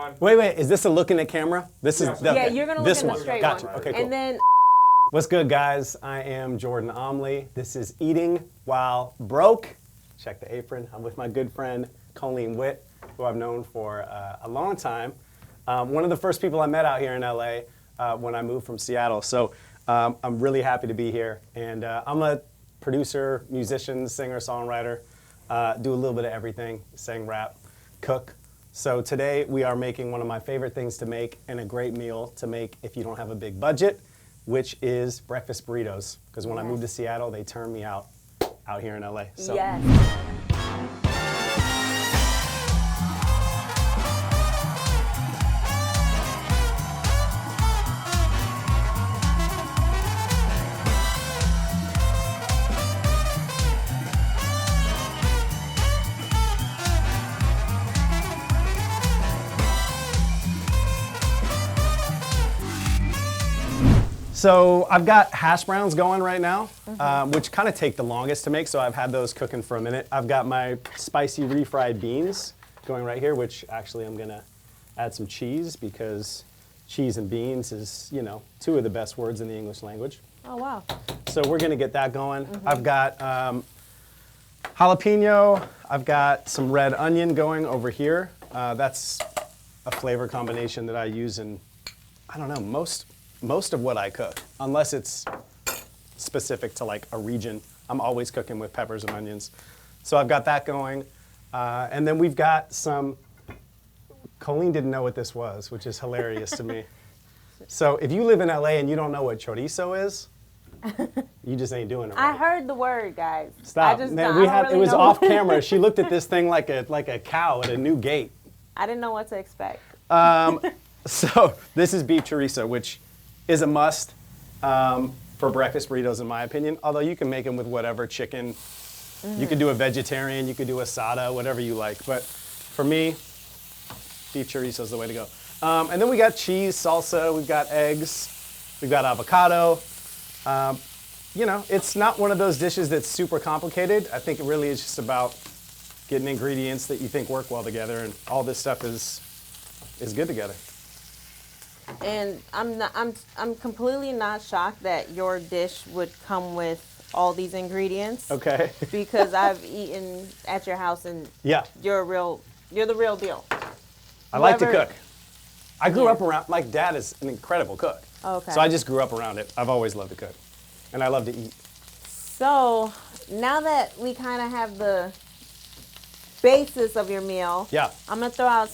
time. Wait, is this a look in the camera? This is Yeah, you're gonna look this in the one. straight Gotcha. one. Okay, cool. And then What's good, guys? I am Jordan Omley. This is Eating While Broke. Check the apron. I'm with my good friend Colleen Witt, who I've known for a long time. One of the first people I met out here in LA when I moved from Seattle. So I'm really happy to be here. And I'm a producer, musician, singer, songwriter. Do a little bit of everything, sing, rap, cook. So today we are making one of my favorite things to make and a great meal to make if you don't have a big budget, which is breakfast burritos. Because when I moved to Seattle, they turned me out here in LA. So. yes. So I've got hash browns going right now, which kind of take the longest to make, so I've had those cooking for a minute. I've got my spicy refried beans going right here, which actually I'm gonna add some cheese because cheese and beans is, you know, two of the best words in the English language. Oh, wow. So we're gonna get that going. I've got jalapeno, I've got some red onion going over here. That's a flavor combination that I use in, I don't know, most of what I cook, unless it's specific to like a region. I'm always cooking with peppers and onions. So I've got that going. And then we've got some, Colleen didn't know what this was, which is hilarious to me. So if you live in LA and you don't know what chorizo is, you just ain't doing it right. I heard the word, guys. Stop. I just Man, I don't it really was know. off camera. She looked at this thing like a cow at a new gate. I didn't know what to expect. So this is beef chorizo, which is a must for breakfast burritos, in my opinion. Although you can make them with whatever chicken. You could do a vegetarian, you could do asada, whatever you like. But for me, beef chorizo is the way to go. And then we got cheese, salsa, we've got eggs, we've got avocado. You know, it's not one of those dishes that's super complicated. I think it really is just about getting ingredients that you think work well together, and all this stuff is good together. And I'm completely not shocked that your dish would come with all these ingredients. Okay. Because I've eaten at your house and Yeah. you're the real deal. I like to Whoever- cook. I grew up around, my dad is an incredible cook. Okay. So I just grew up around it. I've always loved to cook. And I love to eat. So now that we kind of have the basis of your meal, Yeah. I'm gonna throw out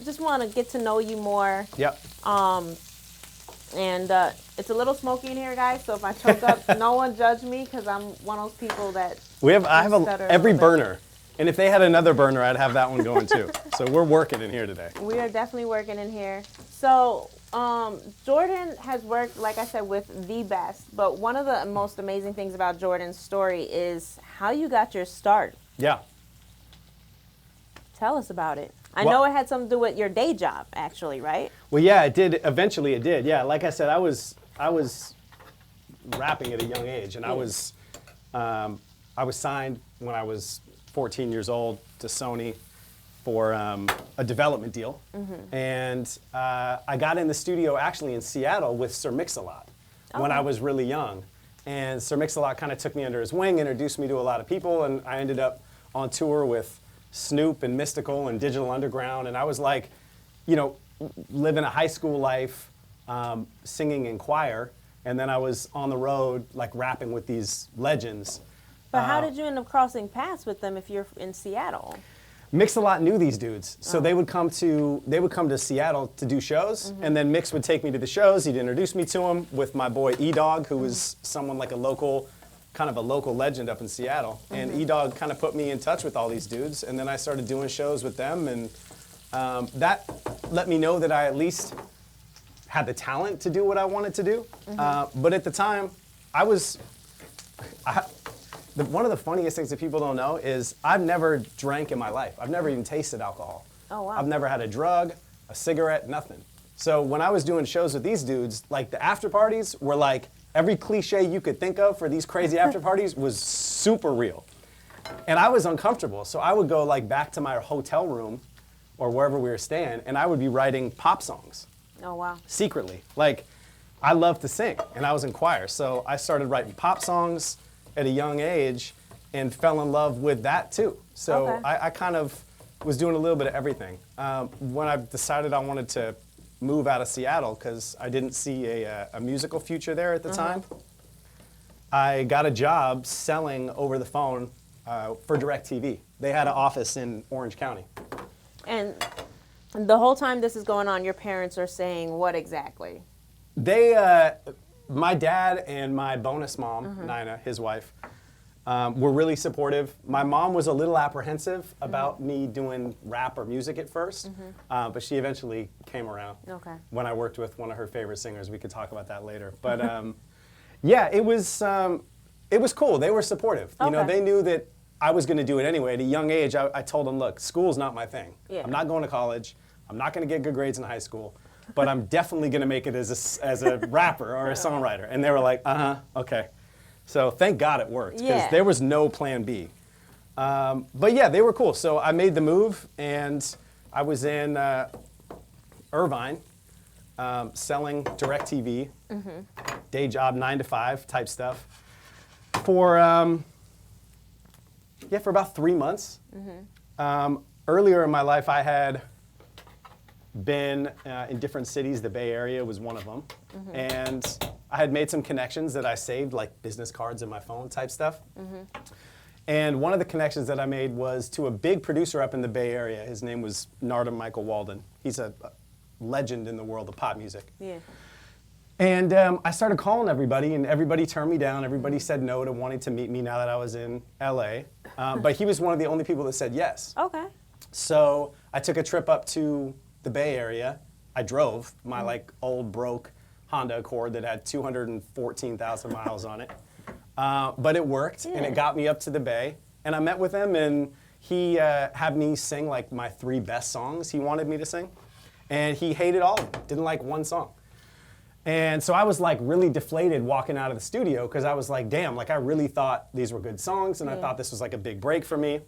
just want to get to know you more. Yep. And it's a little smoky in here, guys. So if I choke up, no one judge me because I'm one of those people that. I have stutter a every little bit. burner. And if they had another burner, I'd have that one going too. So we're working in here today. We are definitely working in here. So Jordan has worked, like I said, with the best. But one of the most amazing things about Jordan's story is how you got your start. Yeah. Tell us about it. I Well- know it had something to do with your day job, actually, right? Well, yeah, it did. Eventually it did. Yeah, like I said, I was rapping at a young age, and I was signed when I was 14 years old to Sony for a development deal. And I got in the studio actually in Seattle with Sir Mix-a-Lot when I was really young. And Sir Mix-a-Lot kind of took me under his wing, introduced me to a lot of people, and I ended up on tour with Snoop and Mystical and Digital Underground. And I was like, you know, living a high school life, singing in choir. And then I was on the road, like rapping with these legends. But how did you end up crossing paths with them if you're in Seattle? Mix-a-Lot knew these dudes, so they would come to Seattle to do shows, and then Mix would take me to the shows. He'd introduce me to him with my boy E-Dog, who was someone like a local legend up in Seattle. And E-Dog kind of put me in touch with all these dudes, and then I started doing shows with them, and that let me know that I at least had the talent to do what I wanted to do. But at the time, one of the funniest things that people don't know is I've never drank in my life. I've never even tasted alcohol. Oh, wow. I've never had a drug, a cigarette, nothing. So when I was doing shows with these dudes, like the after parties were like, every cliche you could think of for these crazy after parties was super real. And I was uncomfortable. So I would go like back to my hotel room or wherever we were staying, and I would be writing pop songs Oh, wow. secretly. Like, I love to sing, and I was in choir, so I started writing pop songs at a young age and fell in love with that too. So Okay. I kind of was doing a little bit of everything. When I decided I wanted to move out of Seattle because I didn't see a musical future there at the time, I got a job selling over the phone for DirecTV. They had an office in Orange County. And the whole time this is going on, your parents are saying what exactly? They, my dad and my bonus mom, Nina, his wife, were really supportive. My mom was a little apprehensive about me doing rap or music at first, but she eventually came around. Okay. When I worked with one of her favorite singers. We could talk about that later. But yeah, it was cool. They were supportive. You know, Okay. they knew that I was going to do it anyway. At a young age, I told them, look, school's not my thing. Yeah. I'm not going to college. I'm not going to get good grades in high school. But I'm definitely going to make it as a rapper or a songwriter. And they were like, okay. So thank God it worked, because Yeah. there was no plan B. But yeah, they were cool. So I made the move, and I was in Irvine selling DirecTV, day job, 9 to 5 type stuff, for about 3 months. Earlier in my life, I had been in different cities. The Bay Area was one of them. And I had made some connections that I saved, like business cards in my phone type stuff. And one of the connections that I made was to a big producer up in the Bay Area. His name was Narda Michael Walden. He's a legend in the world of pop music. Yeah. And I started calling everybody, and everybody turned me down. Everybody said no to wanting to meet me now that I was in LA. But he was one of the only people that said yes. Okay. So I took a trip up to the Bay Area. I drove my like old broke Honda Accord that had 214,000 miles on it. But it worked, and it got me up to the Bay. And I met with him, and he had me sing like my 3 best songs he wanted me to sing. And he hated all of them, didn't like one song. And so I was like really deflated walking out of the studio, because I was like, damn, like I really thought these were good songs, and I thought this was like a big break for me.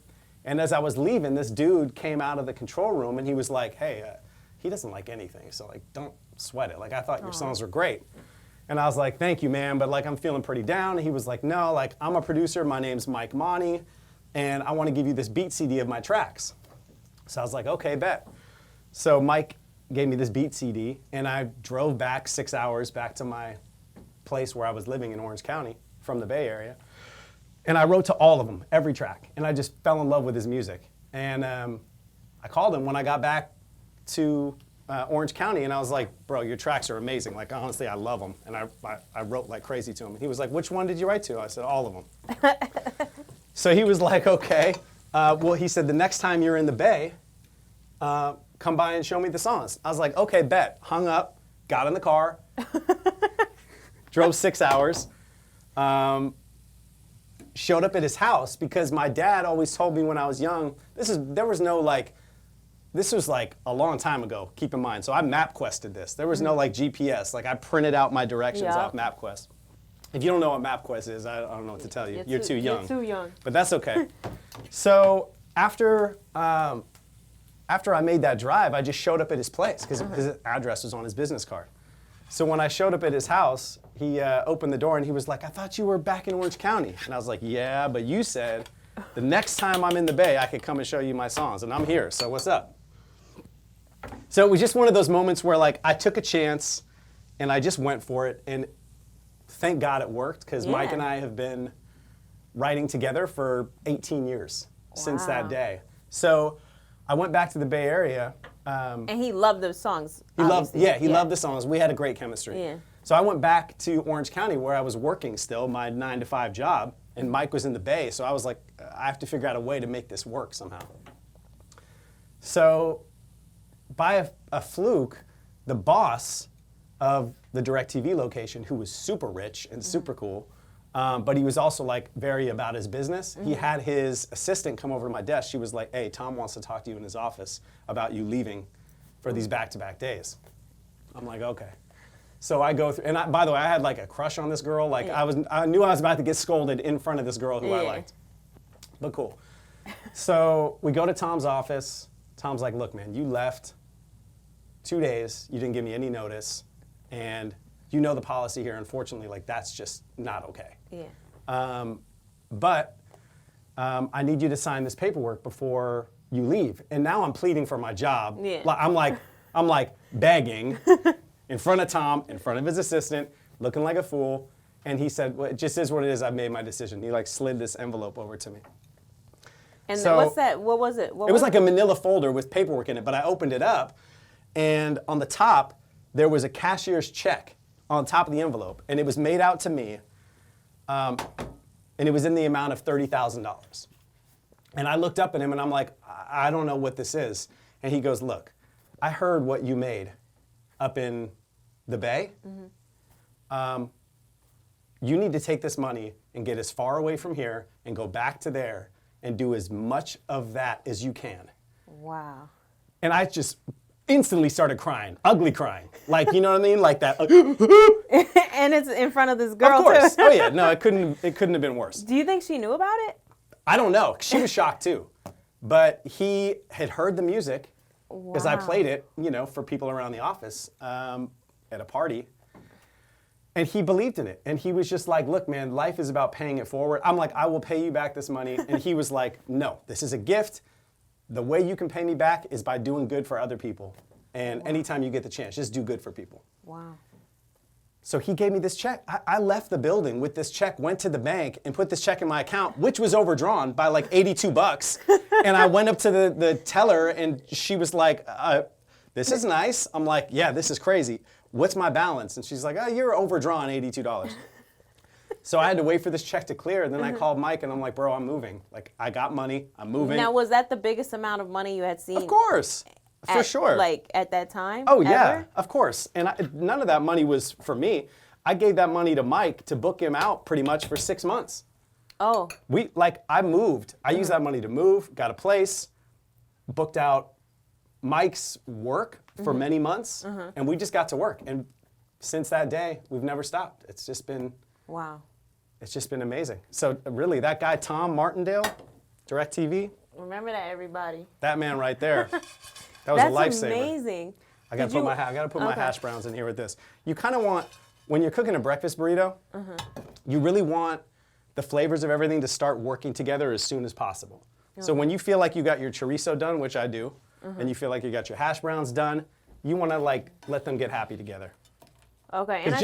And as I was leaving, this dude came out of the control room, and he was like, hey, he doesn't like anything, so like don't sweat it. Like I thought your songs were great. And I was like, thank you, man, but like I'm feeling pretty down. And he was like, no, like I'm a producer, my name's Mike Monty, and I want to give you this beat CD of my tracks. So I was like, okay, bet. So Mike gave me this beat CD, and I drove back 6 hours back to my place where I was living in Orange County from the Bay Area. And I wrote to all of them, every track, and I just fell in love with his music. And I called him when I got back to Orange County, and I was like, bro, your tracks are amazing. Like, honestly, I love them. And I wrote like crazy to him. And he was like, which one did you write to? I said, all of them. So he was like, okay. Well, he said, the next time you're in the Bay, come by and show me the songs. I was like, okay, bet. Hung up, got in the car, drove 6 hours, showed up at his house, because my dad always told me when I was young, this was like a long time ago, keep in mind. So I MapQuested this. There was no like GPS. Like I printed out my directions off MapQuest. If you don't know what MapQuest is, I don't know what to tell you. You're too young. You're too young. But that's okay. So after I made that drive, I just showed up at his place, because his address was on his business card. So when I showed up at his house, he opened the door and he was like, I thought you were back in Orange County. And I was like, yeah, but you said the next time I'm in the Bay, I could come and show you my songs, and I'm here, so what's up? So it was just one of those moments where like I took a chance and I just went for it, and thank God it worked, because Mike and I have been writing together for 18 years since that day. So I went back to the Bay Area. And he loved those songs. He loved the songs. We had a great chemistry. Yeah. So I went back to Orange County, where I was working still, my 9 to 5 job, and Mike was in the Bay. So I was like, I have to figure out a way to make this work somehow. So by a fluke, the boss of the DirecTV location, who was super rich and super cool, but he was also like very about his business. He had his assistant come over to my desk. She was like, hey, Tom wants to talk to you in his office about you leaving for these back-to-back days. I'm like, okay. So I go through, and by the way, I had like a crush on this girl. Like I knew I was about to get scolded in front of this girl who I liked, but cool. So we go to Tom's office. Tom's like, look, man, you left 2 days. You didn't give me any notice. And you know the policy here. Unfortunately, like, that's just not okay. Yeah. But I need you to sign this paperwork before you leave. And now I'm pleading for my job. Yeah. I'm like begging in front of Tom, in front of his assistant, looking like a fool. And he said, well, it just is what it is. I've made my decision. He like slid this envelope over to me. And So- what's that? What was it? It was like a manila folder with paperwork in it, but I opened it up, and on the top, there was a cashier's check on top of the envelope, and it was made out to me, and it was in the amount of $30,000. And I looked up at him, and I'm like, I don't know what this is. And he goes, look, I heard what you made up in the Bay. You need to take this money and get as far away from here and go back to there and do as much of that as you can. Wow. And I just instantly started crying, ugly crying. Like, you know what I mean? Like that. And it's in front of this girl, Of course. too. Oh, yeah. No, it couldn't have been worse. Do you think she knew about it? I don't know. She was shocked, too. But he had heard the music because I played it, you know, for people around the office at a party. And he believed in it. And he was just like, look, man, life is about paying it forward. I'm like, I will pay you back this money. And he was like, no, this is a gift. The way you can pay me back is by doing good for other people. And anytime you get the chance, just do good for people. Wow. So he gave me this check. I left the building with this check, went to the bank, and put this check in my account, which was overdrawn by like $82. And I went up to the teller, and she was like, this is nice. I'm like, yeah, this is crazy. What's my balance? And she's like, oh, you're overdrawn $82. So I had to wait for this check to clear. And then I called Mike, and I'm like, bro, I'm moving. Like, I got money. I'm moving. Now, was that the biggest amount of money you had seen? Of course. For sure. Like, at that time? Oh, yeah, ever? of course. And none of that money was for me. I gave that money to Mike to book him out pretty much for 6 months. Oh. I moved. I used that money to move, got a place, booked out Mike's work for many months, and we just got to work. And since that day, we've never stopped. It's just been amazing. So really, that guy, Tom Martindale, DirecTV. Remember that, everybody. That man right there. That was a lifesaver. That's amazing. I gotta put my hash browns in here with this. You kind of want, when you're cooking a breakfast burrito, you really want the flavors of everything to start working together as soon as possible. So when you feel like you got your chorizo done, which I do, and you feel like you got your hash browns done, you want to like let them get happy together. Okay, and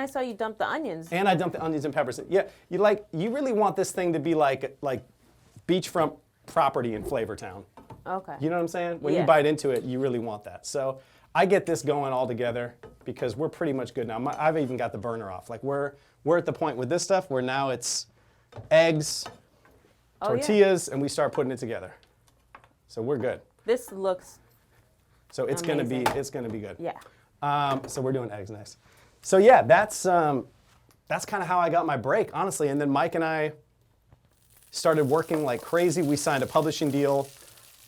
I saw you dump the onions. And I dumped the onions and peppers. Yeah, you really want this thing to be like beachfront property in Flavortown. Okay. You know what I'm saying? When you bite into it, you really want that. So I get this going all together because we're pretty much good now. I've even got the burner off. Like we're at the point with this stuff where now it's eggs, tortillas, and we start putting it together. So we're good. This looks So it's amazing. gonna be good. Yeah. So we're doing eggs next. So yeah, that's kind of how I got my break, honestly. And then Mike and I started working like crazy. We signed a publishing deal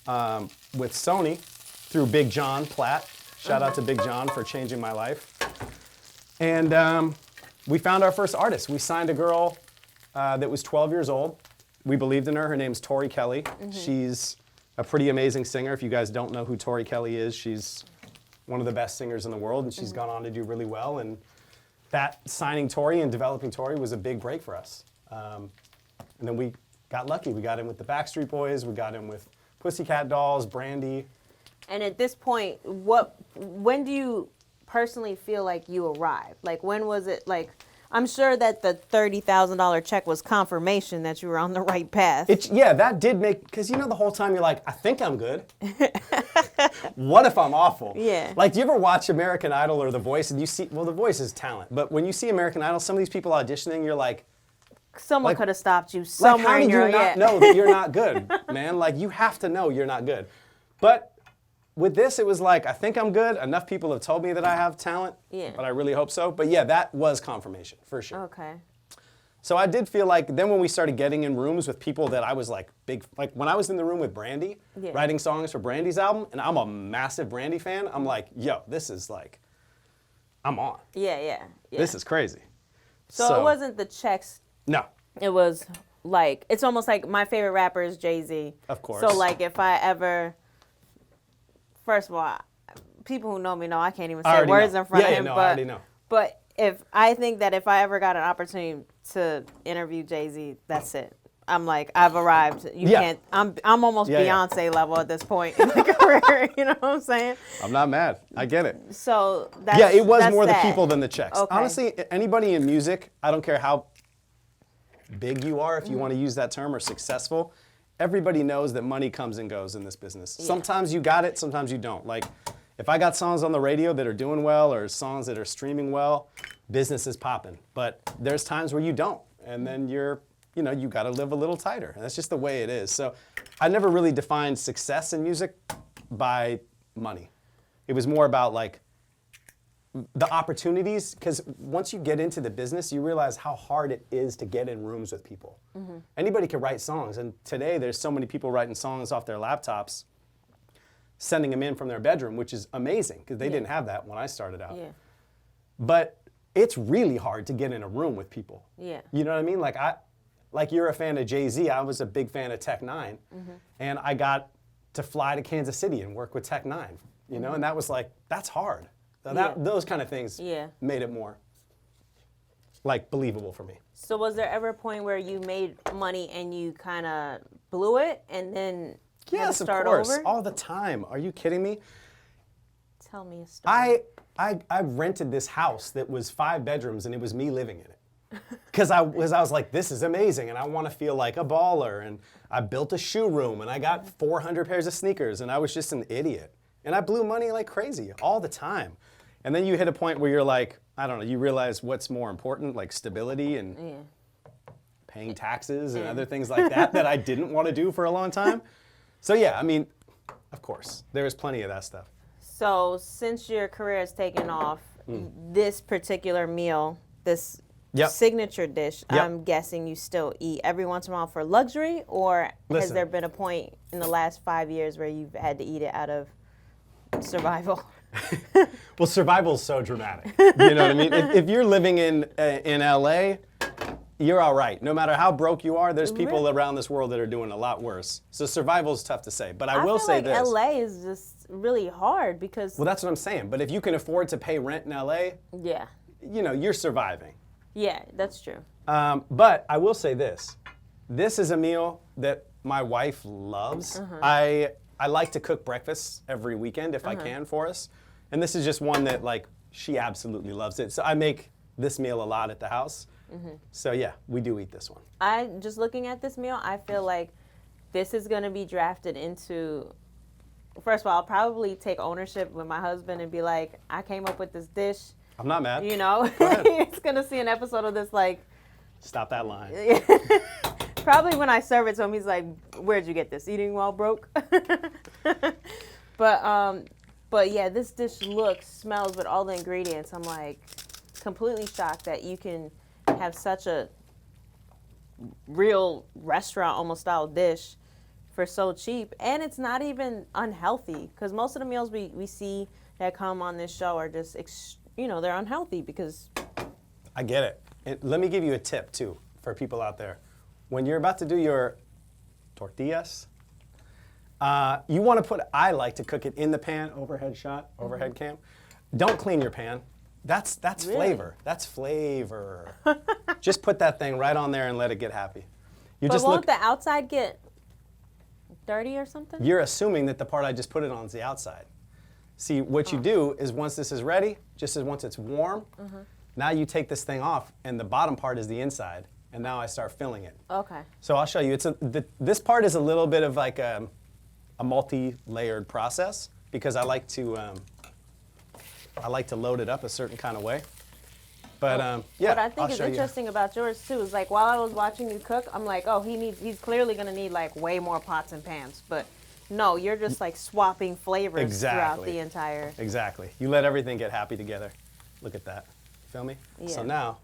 with Sony through Big John Platt. Shout out to Big John for changing my life. And we found our first artist. We signed a girl that was 12 years old. We believed in her. Her name's Tori Kelly. She's a pretty amazing singer. If you guys don't know who Tori Kelly is, she's one of the best singers in the world, and she's gone on to do really well. And that signing Tori and developing Tori was a big break for us. And then we got lucky. We got in with the Backstreet Boys. We got in with Pussycat Dolls, Brandy. And at this point, when do you personally feel like you arrived? Like, when was it, like, I'm sure that the $30,000 check was confirmation that you were on the right path. Yeah, that did make, because you know the whole time you're like, I think I'm good. What if I'm awful? Yeah. Like, do you ever watch American Idol or The Voice and you see, well, The Voice is talent, but when you see American Idol, some of these people auditioning, you're like, Someone could have stopped you somewhere. Like, how do you not know that you're not good, man? Like, you have to know you're not good. But with this, it was like, I think I'm good. Enough people have told me that I have talent, but I really hope so. But yeah, that was confirmation, for sure. Okay. So I did feel like, then when we started getting in rooms with people that I was like big, like when I was in the room with Brandy, writing songs for Brandy's album, and I'm a massive Brandy fan, I'm like, yo, this is like, I'm on. Yeah. This is crazy. So it wasn't the checks. No. It was like, it's almost like my favorite rapper is Jay-Z. Of course. So like if I ever first of all, people who know me know I can't even I say already words know. in front Yeah, of yeah, him. no, I but already know. but if I think that if I ever got an opportunity to interview Jay-Z, that's it. I'm like, I've arrived. You Yeah. can't. I'm almost Yeah, yeah. Beyonce level at this point in my career. You know what I'm saying? I'm not mad. I get it. So that's Yeah, it was that's more that. the people than the checks. Okay. Honestly, anybody in music, I don't care how big you are, if you want to use that term, or successful, everybody knows that money comes and goes in this business. Yeah. Sometimes you got it, sometimes you don't. Like, if I got songs on the radio that are doing well or songs that are streaming well, business is popping. But there's times where you don't, and then you got to live a little tighter. And that's just the way it is. So I never really defined success in music by money. It was more about like the opportunities, because once you get into the business, you realize how hard it is to get in rooms with people. Anybody can write songs, and today there's so many people writing songs off their laptops, sending them in from their bedroom, which is amazing, because they didn't have that when I started out. Yeah. But it's really hard to get in a room with people. Yeah. You know what I mean? Like you're a fan of Jay-Z, I was a big fan of Tech Nine, and I got to fly to Kansas City and work with Tech Nine, and that was like, that's hard. Those kind of things made it more like believable for me. So was there ever a point where you made money and you kind of blew it and then had Yes, to start of course, over? all the time. Are you kidding me? Tell me a story. I rented this house that was 5 bedrooms and it was me living in it. Because I was like, this is amazing and I want to feel like a baller, and I built a shoe room and I got 400 pairs of sneakers and I was just an idiot. And I blew money like crazy all the time. And then you hit a point where you're like, I don't know, you realize what's more important, like stability and paying taxes and other things like that I didn't want to do for a long time. So yeah, I mean, of course, there is plenty of that stuff. So since your career has taken off, this particular meal, this signature dish, I'm guessing you still eat every once in a while for luxury, or has Listen. there been a point in the last 5 years where you've had to eat it out of survival? Well, survival is so dramatic. You know what I mean? If you're living in LA, you're all right. No matter how broke you are, there's people around this world that are doing a lot worse. So survival is tough to say. But I will feel say like this. LA is just really hard because Well, that's what I'm saying. But if you can afford to pay rent in LA, you're surviving. Yeah, that's true. But I will say this. This is a meal that my wife loves. I like to cook breakfast every weekend if I can for us. And this is just one that, like, she absolutely loves it. So I make this meal a lot at the house. So yeah, we do eat this one. Just looking at this meal, I feel like this is going to be drafted into, first of all, I'll probably take ownership with my husband and be like, I came up with this dish. I'm not mad. You know, Go ahead. it's going to see an episode of this, like. Stop that line. Probably when I serve it to him, he's like, where'd you get this? Eating while broke? But yeah, this dish looks, smells with all the ingredients. I'm like completely shocked that you can have such a real restaurant almost style dish for so cheap. And it's not even unhealthy, because most of the meals we see that come on this show are just, they're unhealthy because. I get it. And let me give you a tip too for people out there. When you're about to do your tortillas, you want to put, I like to cook it in the pan, overhead shot, overhead cam. Don't clean your pan. That's Really? flavor. That's flavor. Just put that thing right on there and let it get happy. You But just won't look, the outside get dirty or something? you're assuming that the part I just put it on is the outside. See, what you do is once this is ready, just as once it's warm, now you take this thing off and the bottom part is the inside, and now I start filling it. Okay. So I'll show you. This part is a little bit of like a multi-layered process, because I like to load it up a certain kind of way. But yeah, What I think I'll is show you. interesting about yours too is like while I was watching you cook, I'm like, oh, he's clearly gonna need like way more pots and pans. But no, you're just like swapping flavors throughout Exactly. the entire. Exactly. You let everything get happy together. Look at that. Feel me? Yeah. So now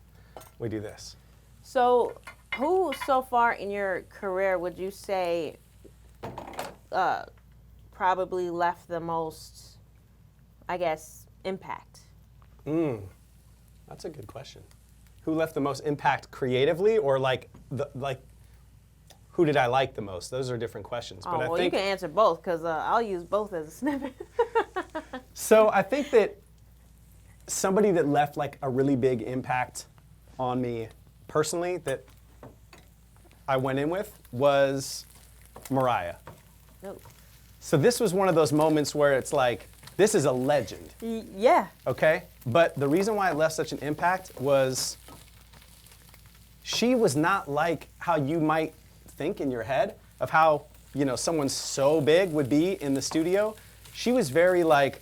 we do this. So, who so far in your career would you say probably left the most, I guess, impact? That's a good question. Who left the most impact creatively, or like who did I like the most? Those are different questions. Oh, but I well, think, you can answer both because I'll use both as a snippet. so I think that somebody that left like a really big impact on me personally that I went in with was Mariah. No. So this was one of those moments where it's like, this is a legend, Yeah. okay? But the reason why it left such an impact was she was not like how you might think in your head of how, you know, someone so big would be in the studio. She was very like,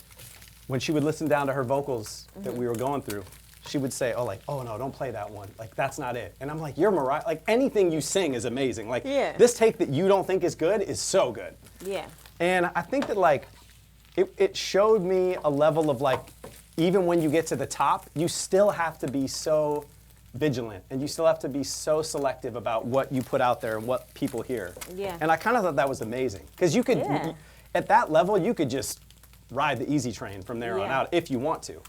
when she would listen down to her vocals that we were going through, she would say, oh no, don't play that one. Like, that's not it. And I'm like, you're Mariah. Like, anything you sing is amazing. Like, this take that you don't think is good is so good. Yeah. And I think that, like, it showed me a level of, like, even when you get to the top, you still have to be so vigilant and you still have to be so selective about what you put out there and what people hear. Yeah. And I kind of thought that was amazing. Because you could, at that level, you could just ride the easy train from there on out if you want to.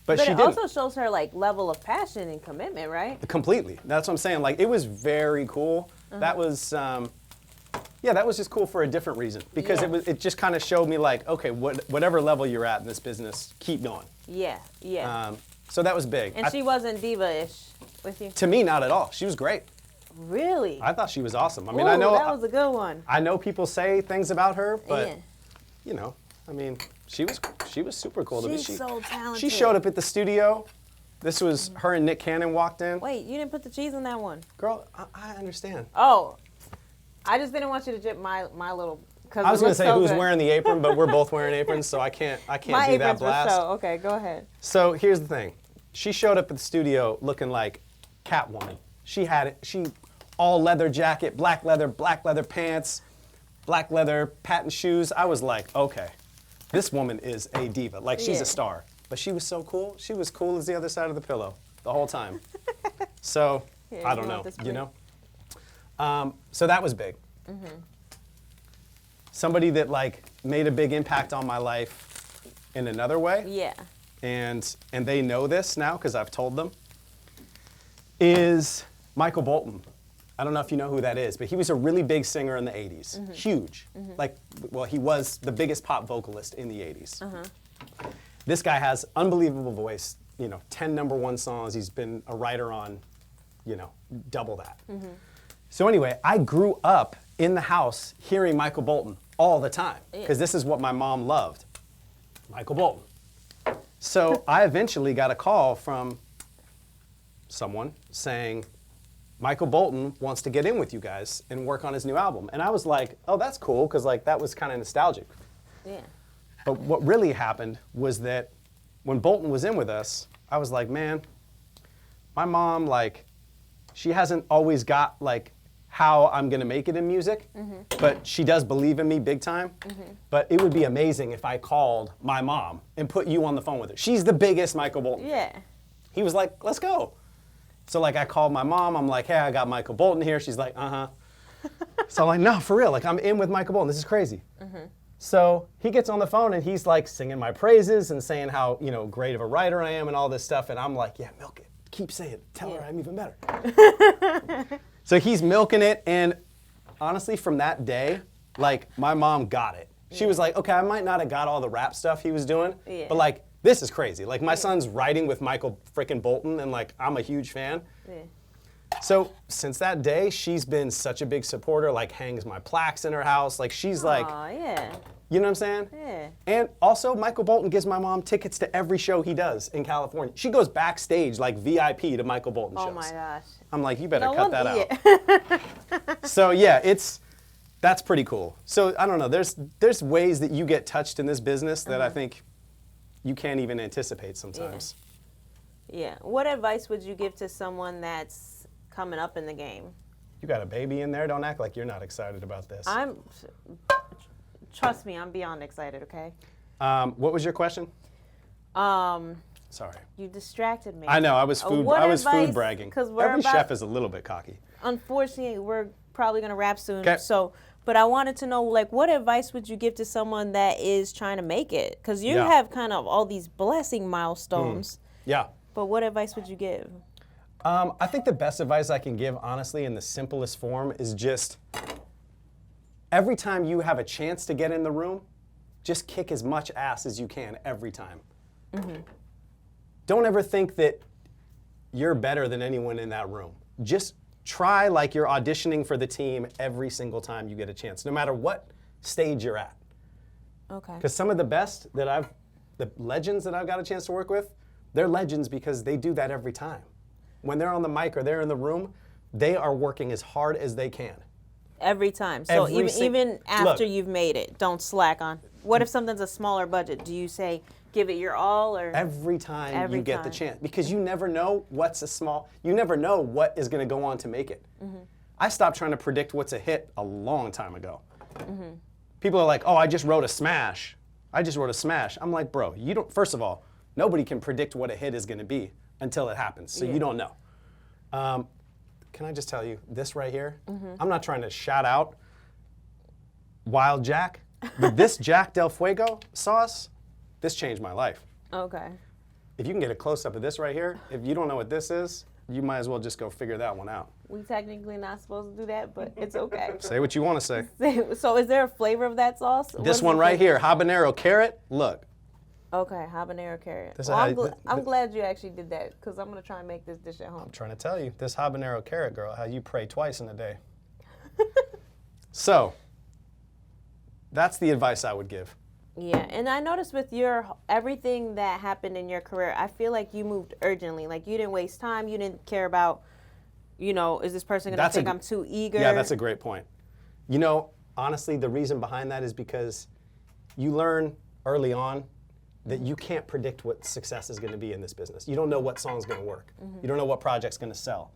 But she it didn't. also shows her like level of passion and commitment, right? Completely. That's what I'm saying. Like, it was very cool. That was, that was just cool for a different reason because it just kind of showed me like, okay, whatever level you're at in this business, keep going. Yeah, yeah. So that was big. And she wasn't diva-ish with you? To me, not at all. She was great. Really? I thought she was awesome. I mean, Ooh, I know that was a good one. I know people say things about her, but you know, I mean, she was super cool. She's so talented. She showed up at the studio. This was her and Nick Cannon walked in. Wait, you didn't put the cheese on that one. Girl, I understand. Oh, I just didn't want you to dip my little. Cause I was going to say so who's good. wearing the apron, but we're both wearing aprons, so I can't My do that aprons were blast. so okay. Go ahead. So here's the thing. She showed up at the studio looking like Catwoman. She had it. She all leather jacket, black leather pants, black leather patent shoes. I was like, okay, this woman is a diva. Like, she's a star. But she was so cool. She was cool as the other side of the pillow the whole time. So I don't know, you know. So that was big. Somebody that like made a big impact on my life in another way. Yeah. And they know this now because I've told them, is Michael Bolton. I don't know if you know who that is, but he was a really big singer in the 80s. Huge. Like, well, he was the biggest pop vocalist in the 80s. This guy has unbelievable voice, you know, 10 #1 songs. He's been a writer on, you know, double that. So anyway, I grew up in the house hearing Michael Bolton all the time because this is what my mom loved, Michael Bolton. So I eventually got a call from someone saying, Michael Bolton wants to get in with you guys and work on his new album. And I was like, oh, that's cool, because like that was kind of nostalgic. Yeah. But what really happened was that when Bolton was in with us, I was like, man, my mom, like, she hasn't always got like how I'm gonna make it in music, but she does believe in me big time. But it would be amazing if I called my mom and put you on the phone with her. She's the biggest Michael Bolton. Yeah. He was like, let's go. So like I called my mom, I'm like, hey, I got Michael Bolton here. She's like, uh-huh. So I'm like, no, for real, like I'm in with Michael Bolton, this is crazy. So he gets on the phone and he's like singing my praises and saying how, you know, great of a writer I am and all this stuff. And I'm like, yeah, milk it, keep saying it, tell her I'm even better. So he's milking it, and honestly, from that day, like, my mom got it. She was like, okay, I might not have got all the rap stuff he was doing, but like, this is crazy. Like, my son's writing with Michael frickin' Bolton, and like, I'm a huge fan. So since that day, she's been such a big supporter, like hangs my plaques in her house. Like, she's like, you know what I'm saying? Yeah. And also, Michael Bolton gives my mom tickets to every show he does in California. She goes backstage like VIP to Michael Bolton shows. Oh my gosh. I'm like, you better cut that out. So yeah, that's pretty cool. So I don't know, there's ways that you get touched in this business that I think you can't even anticipate sometimes. Yeah. What advice would you give to someone that's coming up in the game? You got a baby in there, don't act like you're not excited about this. Trust me, I'm beyond excited, okay? What was your question? Sorry. You distracted me. I know, I was food bragging. Every chef is a little bit cocky. Unfortunately, we're probably gonna wrap soon. Okay. So, but I wanted to know, like, what advice would you give to someone that is trying to make it? Because you have kind of all these blessing milestones. Yeah. But what advice would you give? I think the best advice I can give, honestly, in the simplest form is just every time you have a chance to get in the room, just kick as much ass as you can every time. Don't ever think that you're better than anyone in that room. Just try like you're auditioning for the team every single time you get a chance, no matter what stage you're at. Okay. Because some of the best the legends that I've got a chance to work with, they're legends because they do that every time. When they're on the mic or they're in the room, they are working as hard as they can. Every time. So even after look, you've made it, don't slack on. What if something's a smaller budget? Do you say give it your all, or every time you get the chance? Because you never know you never know what is going to go on to make it. I stopped trying to predict what's a hit a long time ago. People are like, "Oh, I just wrote a smash. I just wrote a smash." I'm like, "Bro, you don't first of all, nobody can predict what a hit is going to be until it happens. So you don't know." Can I just tell you, this right here, I'm not trying to shout out Wild Jack, but this Jack Del Fuego sauce, this changed my life. Okay. If you can get a close-up of this right here, if you don't know what this is, you might as well just go figure that one out. We technically not supposed to do that, but it's okay. Say what you want to say. So is there a flavor of that sauce? This one right here, habanero carrot, look. Okay, habanero carrot. Well, I'm glad you actually did that, because I'm going to try and make this dish at home. I'm trying to tell you, this habanero carrot, girl, how you pray twice in a day. So, that's the advice I would give. Yeah, and I noticed with everything that happened in your career, I feel like you moved urgently. Like, you didn't waste time. You didn't care about, is this person going to think I'm too eager? Yeah, that's a great point. Honestly, the reason behind that is because you learn early on that you can't predict what success is going to be in this business. You don't know what song's going to work. You don't know what project's going to sell.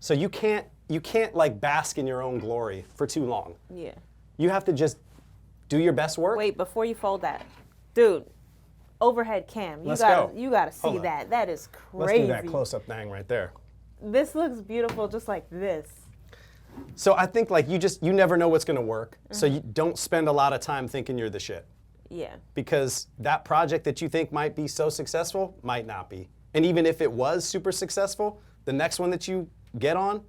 So you can't like bask in your own glory for too long. Yeah. You have to just do your best work. Wait, before you fold that, dude, overhead cam. You gotta see that. That is crazy. Let's do that close-up thing right there. This looks beautiful, just like this. So I think like you never know what's going to work. So you don't spend a lot of time thinking you're the shit. Yeah. Because that project that you think might be so successful might not be. And even if it was super successful, the next one that you get on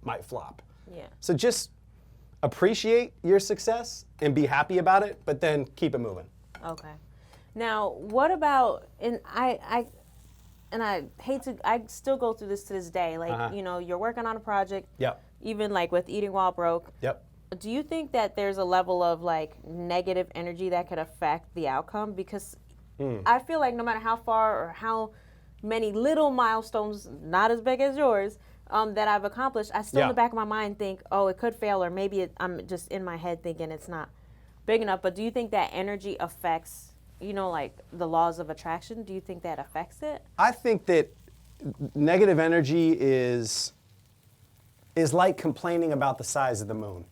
might flop. Yeah. So just appreciate your success and be happy about it, but then keep it moving. Okay. Now, what about, and I hate to, I still go through this to this day. Like, you're working on a project. Yep. Even like with Eating While Broke. Yep. Do you think that there's a level of like negative energy that could affect the outcome? Because I feel like no matter how far or how many little milestones, not as big as yours, that I've accomplished, I still in the back of my mind think, oh, it could fail, or maybe I'm just in my head thinking it's not big enough. But do you think that energy affects, like the laws of attraction? Do you think that affects it? I think that negative energy is like complaining about the size of the moon.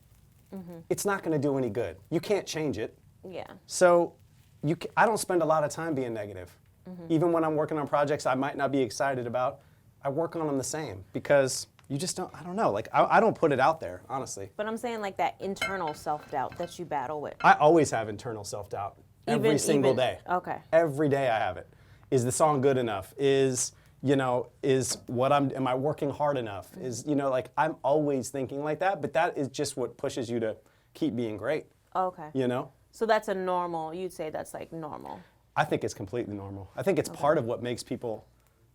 It's not going to do any good. You can't change it. Yeah. So I don't spend a lot of time being negative. Even when I'm working on projects I might not be excited about, I work on them the same because you just don't, I don't know. Like, I don't put it out there, honestly. But I'm saying like that internal self-doubt that you battle with. I always have internal self-doubt every single day. Okay. Every day I have it. Is the song good enough? Am I working hard enough? Like I'm always thinking like that, but that is just what pushes you to keep being great. Okay. So that's you'd say that's like normal. I think it's completely normal. I think it's part of what makes people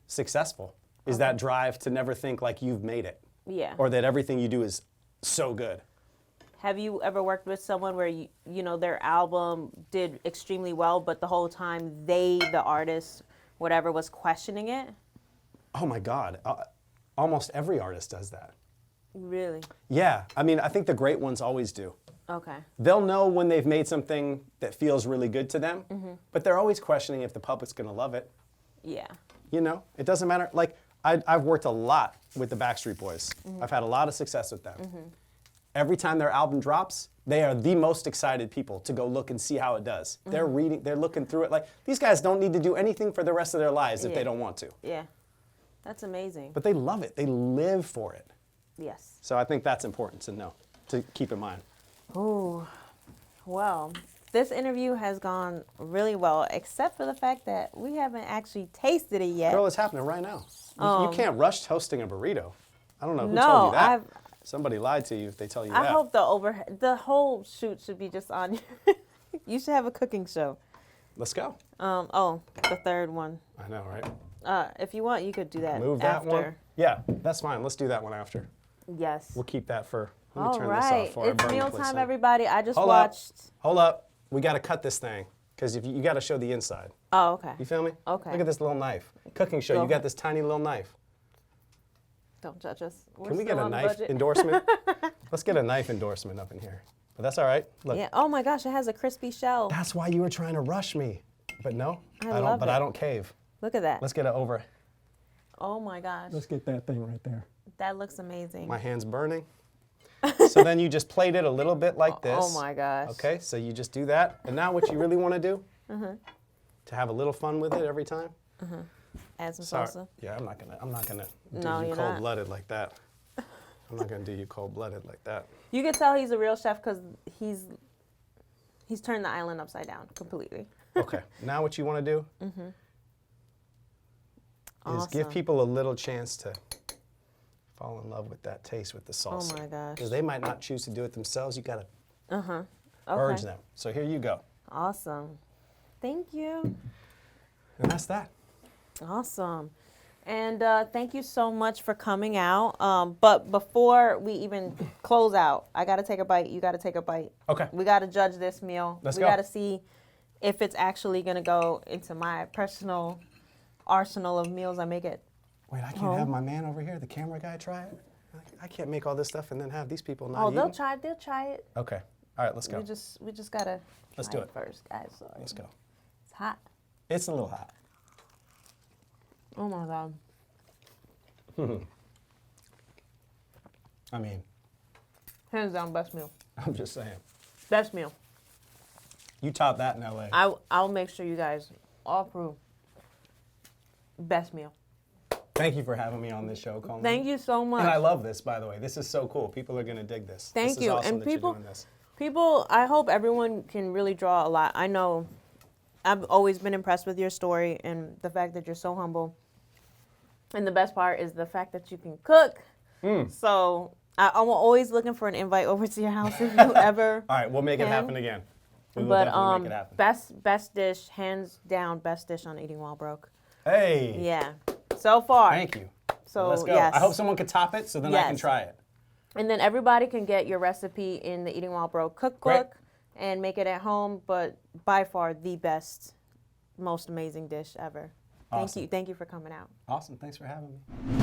successful is that drive to never think like you've made it. Yeah. Or that everything you do is so good. Have you ever worked with someone where their album did extremely well, but the whole time the artist, whatever, was questioning it? Oh my God, almost every artist does that. Really? Yeah, I mean, I think the great ones always do. Okay. They'll know when they've made something that feels really good to them, but they're always questioning if the public's gonna love it. Yeah. It doesn't matter. Like, I've worked a lot with the Backstreet Boys. I've had a lot of success with them. Every time their album drops, they are the most excited people to go look and see how it does. They're looking through it. Like, these guys don't need to do anything for the rest of their lives if they don't want to. Yeah. That's amazing. But they love it. They live for it. Yes. So I think that's important to know, to keep in mind. Oh, well, This interview has gone really well, except for the fact that we haven't actually tasted it yet. Girl, it's happening right now. You can't rush toasting a burrito. I don't know who No, told you that. Somebody lied to you if they tell you that. I hope the whole shoot should be just on you. You should have a cooking show. Let's go. The third one. I know, right? If you want, you could do that Move that after. one. Yeah, that's fine. Let's do that one after. Yes. We'll keep that for. Let me All turn right. this off for It's our burn mealtime, place. everybody. I just Hold watched. up. Hold up. We got to cut this thing because you got to show the inside. Oh, okay. You feel me? Okay. Look at this little knife. Cooking show. Go You got ahead. this tiny little knife. Don't judge us. Can we get a knife endorsement? Let's get a knife endorsement up in here. But that's all right. Look. Yeah. Oh my gosh, it has a crispy shell. That's why you were trying to rush me. But no, I don't. love But it. I don't cave. Look at that. Let's get it over. Oh my gosh. Let's get that thing right there. That looks amazing. My hand's burning. So then you just plate it a little bit like this. Oh my gosh. Okay, so you just do that. And now what you really want to do, to have a little fun with it every time. Add some Sorry. salsa. Yeah, I'm not gonna do No, you you're not. cold-blooded like that. I'm not gonna do you cold-blooded like that. You can tell he's a real chef because he's turned the island upside down completely. Okay, now what you want to do is give Awesome. people a little chance to fall in love with that taste with the salsa. Oh my gosh. Because they might not choose to do it themselves. You gotta Okay. urge them. So here you go. Awesome. Thank you. And that's that. Awesome. And thank you so much for coming out. But before we even close out, I got to take a bite. You got to take a bite. Okay. We got to judge this meal. Let's we go. got to see if it's actually going to go into my personal arsenal of meals I make it. Wait, I can't have my man over here, the camera guy, try it? I can't make all this stuff and then have these people not Oh, eating. they'll try it. Okay. All right, let's go. We just got to Let's try do it. first, guys. Sorry. Let's go. It's hot. It's a little hot. Oh my God. I mean, Hands down, best meal. I'm just saying. Best meal. You top that in LA. I'll make sure you guys all approve. Best meal. Thank you for having me on this show, Coleman. Thank you so much. And I love this, by the way. This is so cool. People are going to dig this. Thank this you. Is awesome And that people, you're doing this. people, I hope everyone can really draw a lot. I know I've always been impressed with your story and the fact that you're so humble. And the best part is the fact that you can cook. So I'm always looking for an invite over to your house if you ever. All right, we'll make it can. happen again. We will But definitely make it happen. best dish, hands down, best dish on Eating While Broke. Hey. Yeah, so far. Thank you. So Let's go. yes. I hope someone could top it so then I can Yes. try it. And then everybody can get your recipe in the Eating While Broke cookbook and make it at home. But by far the best, most amazing dish ever. Awesome. Thank you for coming out. Awesome. Thanks for having me.